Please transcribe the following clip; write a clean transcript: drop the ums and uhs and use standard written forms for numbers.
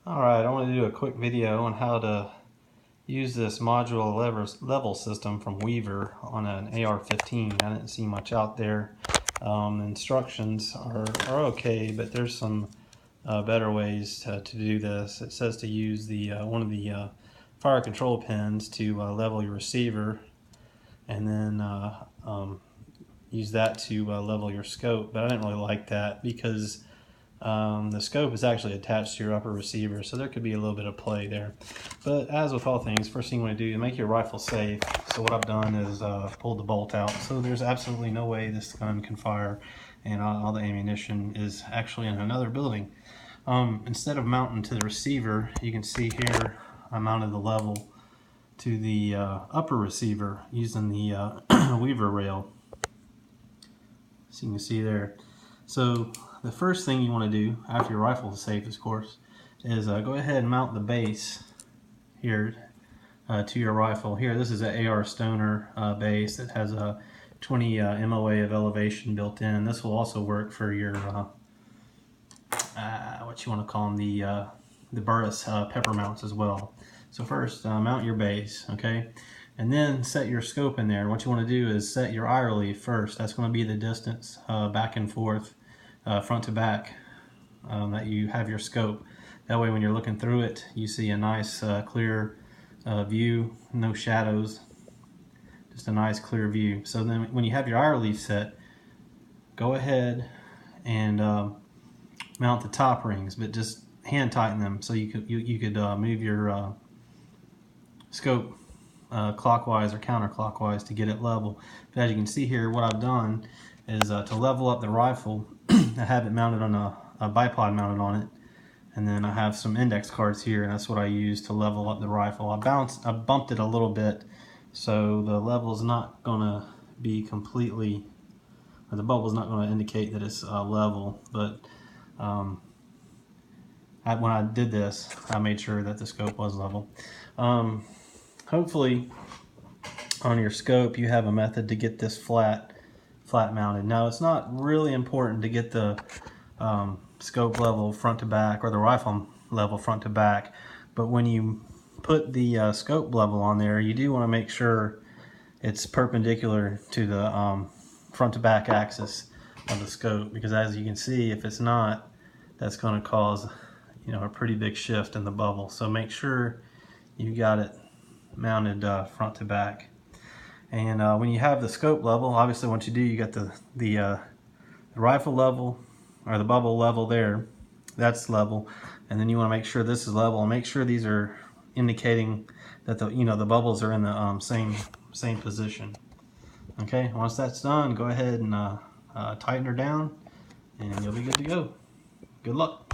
Alright, I want to do a quick video on how to use this modular level system from Weaver on an AR-15. I didn't see much out there. The instructions are okay, but there's some better ways to do this. It says to use the one of the fire control pins to level your receiver, and then use that to level your scope. But I didn't really like that because the scope is actually attached to your upper receiver, so there could be a little bit of play there. But as with all things, first thing you want to do is make your rifle safe. So what I've done is pulled the bolt out, so there's absolutely no way this gun can fire, and all the ammunition is actually in another building. Instead of mounting to the receiver, you can see here I mounted the level to the upper receiver using the Weaver rail. So you can see there. So the first thing you want to do after your rifle is safe, of course, is go ahead and mount the base here to your rifle. Here, this is an AR Stoner base that has a 20 MOA of elevation built in. This will also work for your what you want to call them, the Burris pepper mounts as well. So first, mount your base, okay, and then set your scope in there. What you want to do is set your eye relief first. That's going to be the distance back and forth, front to back, that you have your scope. That way when you're looking through it, you see a nice clear view, no shadows, just a nice clear view. So then when you have your eye relief set, go ahead and mount the top rings, but just hand tighten them so you could move your scope clockwise or counterclockwise to get it level. But as you can see here, what I've done is to level up the rifle, I have it mounted on a bipod mounted on it, and then I have some index cards here, and that's what I use to level up the rifle. I bumped it a little bit, so the level is not going to be completely, or the bubble is not going to indicate that it's level, but when I did this, I made sure that the scope was level. Hopefully on your scope you have a method to get this flat mounted. Now it's not really important to get the scope level front to back or the rifle level front to back, but when you put the scope level on there, you do want to make sure it's perpendicular to the front to back axis of the scope, because as you can see, if it's not, that's going to cause a pretty big shift in the bubble. So make sure you got it mounted front to back. And when you have the scope level, obviously once you do, you got the rifle level, or the bubble level there, that's level, and then you want to make sure this is level, and make sure these are indicating that the bubbles are in the same position. Okay, once that's done, go ahead and tighten her down, and you'll be good to go. Good luck.